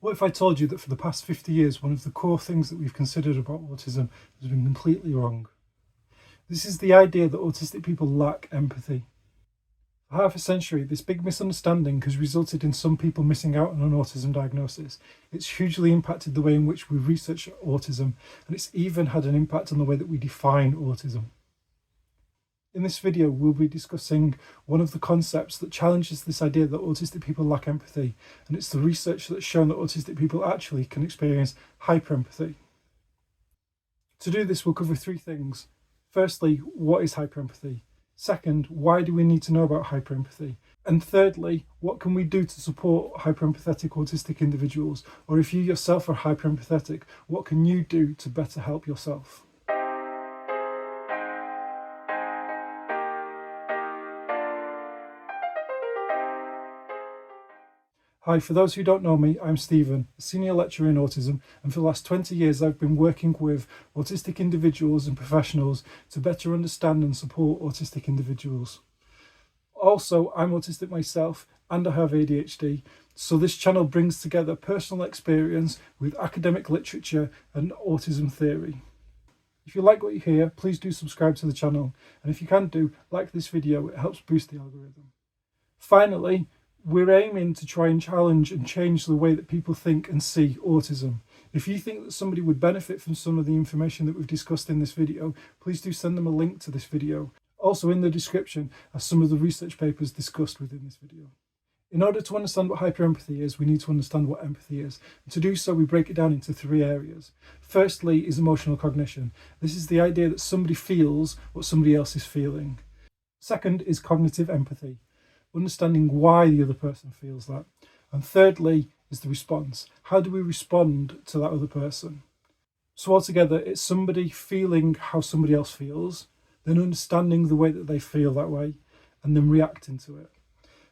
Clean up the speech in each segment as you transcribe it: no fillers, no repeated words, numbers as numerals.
What if I told you that for the past 50 years, one of the core things that we've considered about autism has been completely wrong? This is the idea that autistic people lack empathy. For half a century, this big misunderstanding has resulted in some people missing out on an autism diagnosis. It's hugely impacted the way in which we research autism, and it's even had an impact on the way that we define autism. In this video, we'll be discussing one of the concepts that challenges this idea that autistic people lack empathy, and it's the research that's shown that autistic people actually can experience hyperempathy. To do this, we'll cover three things. Firstly, what is hyperempathy? Second, why do we need to know about hyperempathy? And thirdly, what can we do to support hyperempathetic autistic individuals? Or if you yourself are hyperempathetic, what can you do to better help yourself? Hi, for those who don't know me, I'm Stephen, a senior lecturer in autism, and for the last 20 years I've been working with autistic individuals and professionals to better understand and support autistic individuals. Also, I'm autistic myself and I have ADHD, so this channel brings together personal experience with academic literature and autism theory. If you like what you hear, please do subscribe to the channel, and if you can do, like this video, it helps boost the algorithm. Finally, we're aiming to try and challenge and change the way that people think and see autism. If you think that somebody would benefit from some of the information that we've discussed in this video, please do send them a link to this video. Also in the description are some of the research papers discussed within this video. In order to understand what hyperempathy is, we need to understand what empathy is. And to do so, we break it down into three areas. Firstly is emotional cognition. This is the idea that somebody feels what somebody else is feeling. Second is cognitive empathy, understanding why the other person feels that. And thirdly is the response. How do we respond to that other person? So altogether, it's somebody feeling how somebody else feels, then understanding the way that they feel that way, and then reacting to it.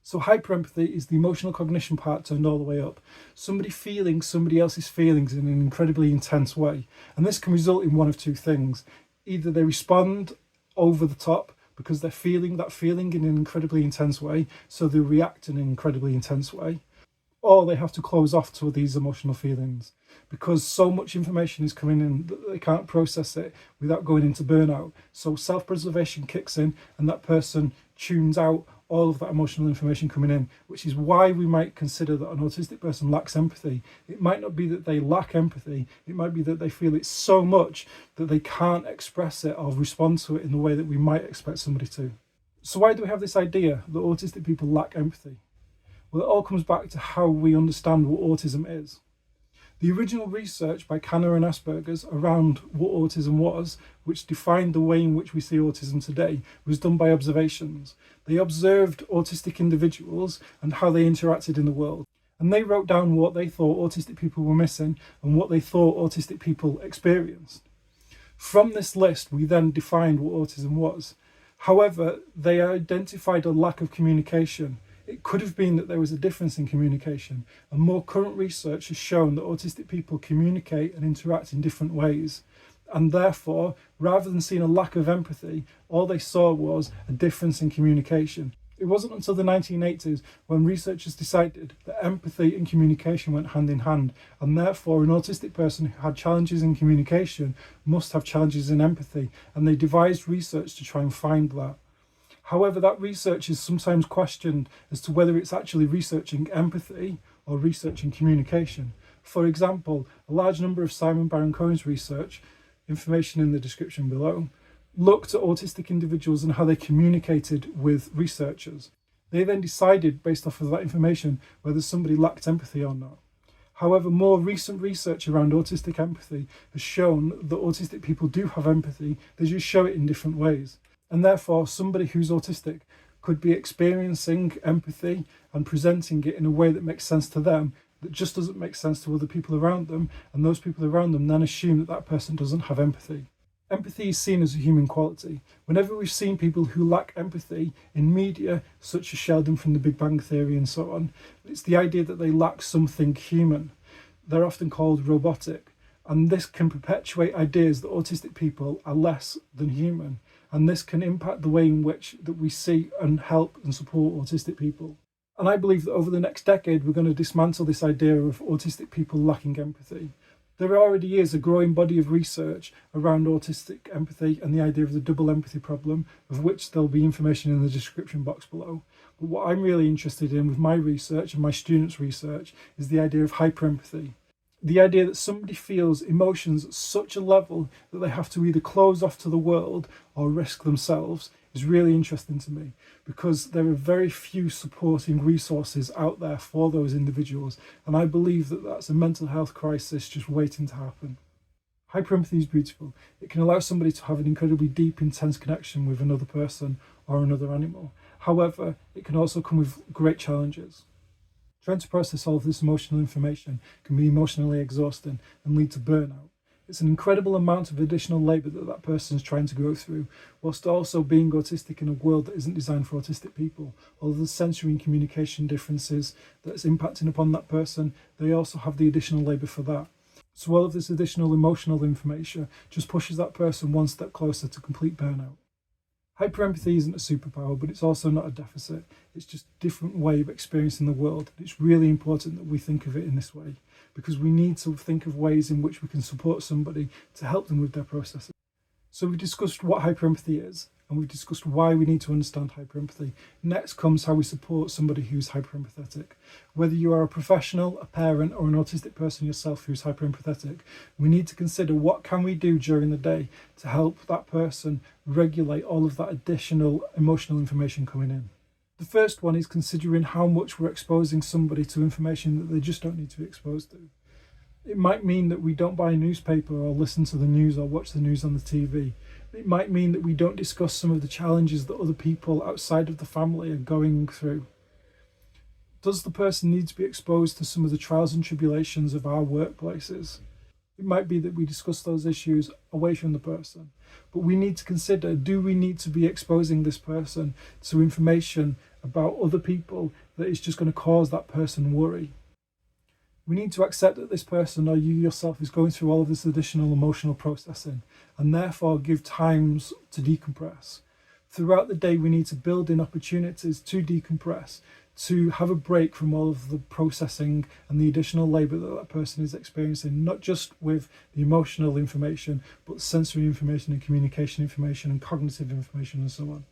So hyperempathy is the emotional cognition part turned all the way up. Somebody feeling somebody else's feelings in an incredibly intense way. And this can result in one of two things. Either they respond over the top because they're feeling that feeling in an incredibly intense way, so they react in an incredibly intense way, or they have to close off to these emotional feelings because so much information is coming in that they can't process it without going into burnout. So self-preservation kicks in and that person tunes out all of that emotional information coming in, which is why we might consider that an autistic person lacks empathy. It might not be that they lack empathy, it might be that they feel it so much that they can't express it or respond to it in the way that we might expect somebody to. So why do we have this idea that autistic people lack empathy? Well, it all comes back to how we understand what autism is. The original research by Connolly and Asperger's around what autism was, which defined the way in which we see autism today, was done by observations. They observed autistic individuals and how they interacted in the world. And they wrote down what they thought autistic people were missing and what they thought autistic people experienced. From this list, we then defined what autism was. However, they identified a lack of communication. It could have been that there was a difference in communication, and more current research has shown that autistic people communicate and interact in different ways. And therefore, rather than seeing a lack of empathy, all they saw was a difference in communication. It wasn't until the 1980s when researchers decided that empathy and communication went hand in hand, and therefore an autistic person who had challenges in communication must have challenges in empathy, and they devised research to try and find that. However, that research is sometimes questioned as to whether it's actually researching empathy or researching communication. For example, a large number of Simon Baron-Cohen's research, information in the description below, looked at autistic individuals and how they communicated with researchers. They then decided, based off of that information, whether somebody lacked empathy or not. However, more recent research around autistic empathy has shown that autistic people do have empathy, they just show it in different ways. And therefore, somebody who's autistic could be experiencing empathy and presenting it in a way that makes sense to them, that just doesn't make sense to other people around them, and those people around them then assume that that person doesn't have empathy. Empathy is seen as a human quality. Whenever we've seen people who lack empathy in media, such as Sheldon from the Big Bang Theory and so on, it's the idea that they lack something human. They're often called robotic, and this can perpetuate ideas that autistic people are less than human. And this can impact the way in which that we see and help and support autistic people. And I believe that over the next decade, we're going to dismantle this idea of autistic people lacking empathy. There already is a growing body of research around autistic empathy and the idea of the double empathy problem, of which there'll be information in the description box below. But what I'm really interested in with my research and my students' research is the idea of hyper empathy. The idea that somebody feels emotions at such a level that they have to either close off to the world or risk themselves is really interesting to me, because there are very few supporting resources out there for those individuals, and I believe that that's a mental health crisis just waiting to happen. Hyperempathy is beautiful. It can allow somebody to have an incredibly deep, intense connection with another person or another animal. However, it can also come with great challenges. Trying to process all of this emotional information can be emotionally exhausting and lead to burnout. It's an incredible amount of additional labour that person is trying to go through, whilst also being autistic in a world that isn't designed for autistic people. All of the sensory and communication differences that's impacting upon that person, they also have the additional labour for that. So all of this additional emotional information just pushes that person one step closer to complete burnout. Hyperempathy isn't a superpower, but it's also not a deficit. It's just a different way of experiencing the world. It's really important that we think of it in this way, because we need to think of ways in which we can support somebody to help them with their processes. So we've discussed what hyperempathy is, and we've discussed why we need to understand hyperempathy. Next comes how we support somebody who's hyperempathetic. Whether you are a professional, a parent, or an autistic person yourself who's hyperempathetic, we need to consider what can we do during the day to help that person regulate all of that additional emotional information coming in. The first one is considering how much we're exposing somebody to information that they just don't need to be exposed to. It might mean that we don't buy a newspaper or listen to the news or watch the news on the TV. It might mean that we don't discuss some of the challenges that other people outside of the family are going through. Does the person need to be exposed to some of the trials and tribulations of our workplaces? It might be that we discuss those issues away from the person, but we need to consider, do we need to be exposing this person to information about other people that is just going to cause that person worry? We need to accept that this person or you yourself is going through all of this additional emotional processing, and therefore give times to decompress. Throughout the day, we need to build in opportunities to decompress, to have a break from all of the processing and the additional labour that person is experiencing, not just with the emotional information, but sensory information and communication information and cognitive information and so on.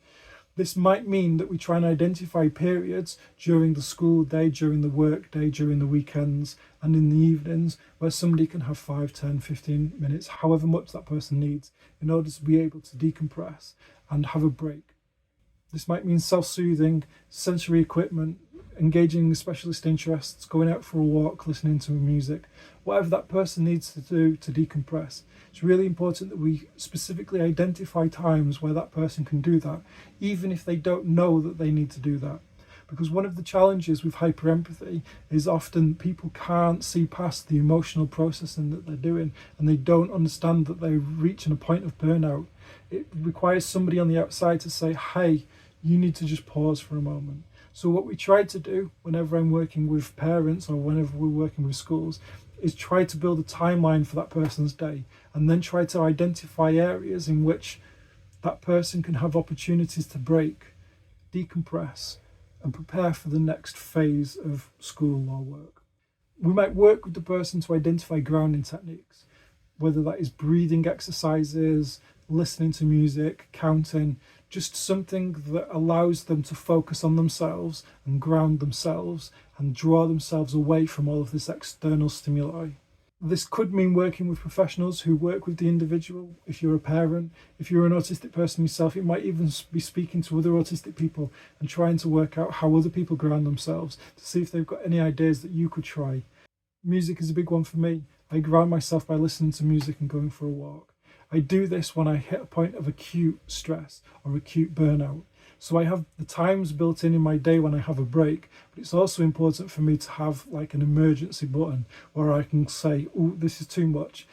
This might mean that we try and identify periods during the school day, during the work day, during the weekends, and in the evenings where somebody can have 5, 10, 15 minutes, however much that person needs, in order to be able to decompress and have a break. This might mean self-soothing, sensory equipment, engaging in specialist interests, going out for a walk, listening to music, whatever that person needs to do to decompress. It's really important that we specifically identify times where that person can do that, even if they don't know that they need to do that. Because one of the challenges with hyperempathy is often people can't see past the emotional processing that they're doing, and they don't understand that they're reaching a point of burnout. It requires somebody on the outside to say, hey, you need to just pause for a moment. So what we try to do whenever I'm working with parents or whenever we're working with schools is try to build a timeline for that person's day, and then try to identify areas in which that person can have opportunities to break, decompress, and prepare for the next phase of school or work. We might work with the person to identify grounding techniques, whether that is breathing exercises, listening to music, counting, just something that allows them to focus on themselves and ground themselves and draw themselves away from all of this external stimuli. This could mean working with professionals who work with the individual. If you're a parent, if you're an autistic person yourself, it might even be speaking to other autistic people and trying to work out how other people ground themselves to see if they've got any ideas that you could try. Music is a big one for me. I ground myself by listening to music and going for a walk. I do this when I hit a point of acute stress or acute burnout. So I have the times built in my day when I have a break, but it's also important for me to have like an emergency button where I can say, oh, this is too much,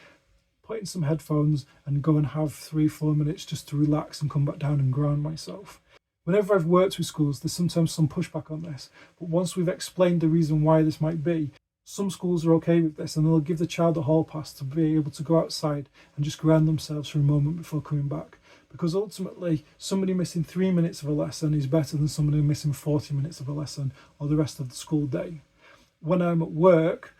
put in some headphones and go and have 3-4 minutes just to relax and come back down and ground myself. Whenever I've worked with schools, there's sometimes some pushback on this, but once we've explained the reason why this might be, some schools are okay with this, and they'll give the child a hall pass to be able to go outside and just ground themselves for a moment before coming back. because ultimately somebody missing 3 minutes of a lesson is better than somebody missing 40 minutes of a lesson or the rest of the school day. When I'm at work,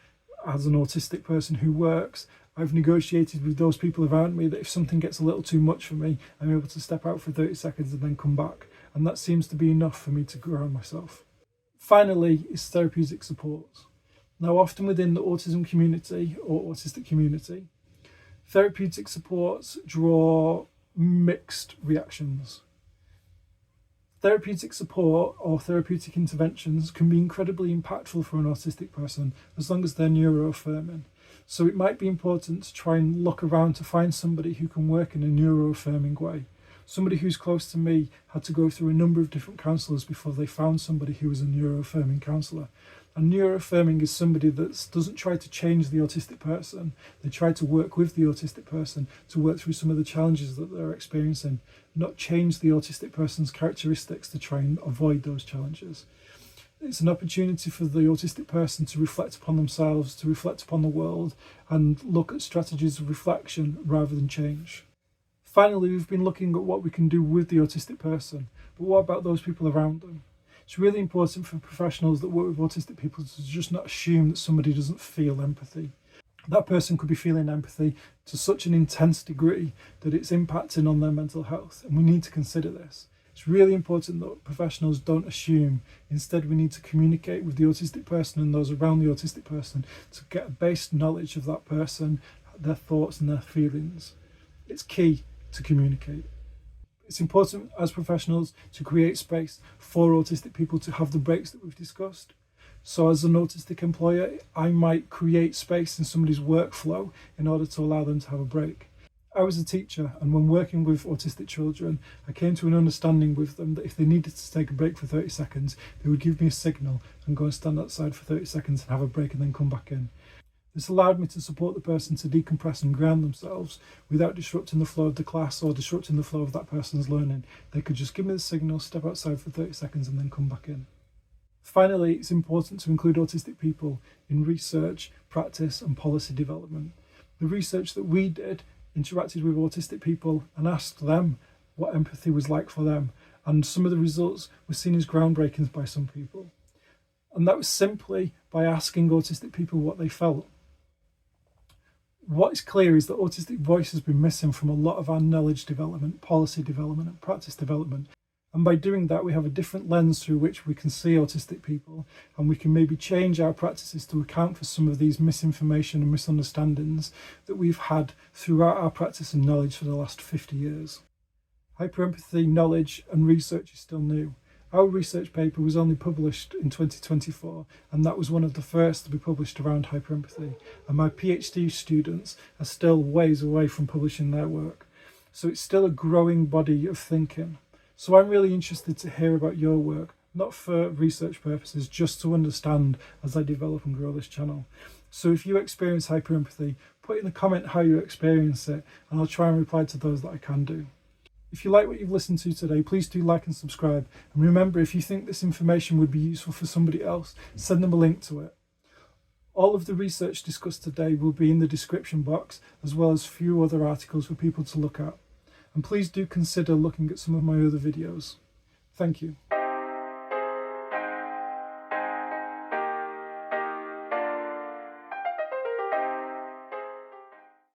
as an autistic person who works, I've negotiated with those people around me that if something gets a little too much for me, I'm able to step out for 30 seconds and then come back. And that seems to be enough for me to ground myself. Finally, is therapeutic supports. Now, often within the autism community or autistic community, therapeutic supports draw mixed reactions. Therapeutic support or therapeutic interventions can be incredibly impactful for an autistic person as long as they're neuroaffirming. So it might be important to try and look around to find somebody who can work in a neuroaffirming way. Somebody who's close to me had to go through a number of different counsellors before they found somebody who was a neuroaffirming counsellor. And neuroaffirming is somebody that doesn't try to change the autistic person. They try to work with the autistic person to work through some of the challenges that they're experiencing, not change the autistic person's characteristics to try and avoid those challenges. It's an opportunity for the autistic person to reflect upon themselves, to reflect upon the world, and look at strategies of reflection rather than change. Finally, we've been looking at what we can do with the autistic person, but what about those people around them? It's really important for professionals that work with autistic people to just not assume that somebody doesn't feel empathy. That person could be feeling empathy to such an intense degree that it's impacting on their mental health, and we need to consider this. It's really important that professionals don't assume. Instead, we need to communicate with the autistic person and those around the autistic person to get a base knowledge of that person, their thoughts and their feelings. It's key to communicate. It's important as professionals to create space for autistic people to have the breaks that we've discussed. So as an autistic employer, I might create space in somebody's workflow in order to allow them to have a break. I was a teacher, and when working with autistic children, I came to an understanding with them that if they needed to take a break for 30 seconds, they would give me a signal and go and stand outside for 30 seconds and have a break and then come back in. This allowed me to support the person to decompress and ground themselves without disrupting the flow of the class or disrupting the flow of that person's learning. They could just give me the signal, step outside for 30 seconds and then come back in. Finally, it's important to include autistic people in research, practice and policy development. The research that we did interacted with autistic people and asked them what empathy was like for them, and some of the results were seen as groundbreaking by some people. And that was simply by asking autistic people what they felt. What is clear is that autistic voice has been missing from a lot of our knowledge development, policy development and practice development. And by doing that, we have a different lens through which we can see autistic people, and we can maybe change our practices to account for some of these misinformation and misunderstandings that we've had throughout our practice and knowledge for the last 50 years. Hyperempathy knowledge and research is still new. Our research paper was only published in 2024, and that was one of the first to be published around hyperempathy. And my PhD students are still ways away from publishing their work. So it's still a growing body of thinking. So I'm really interested to hear about your work, not for research purposes, just to understand as I develop and grow this channel. So if you experience hyperempathy, put in the comment how you experience it, and I'll try and reply to those that I can do. If you like what you've listened to today, please do like and subscribe. And remember, if you think this information would be useful for somebody else, send them a link to it. All of the research discussed today will be in the description box, as well as a few other articles for people to look at. And please do consider looking at some of my other videos. Thank you.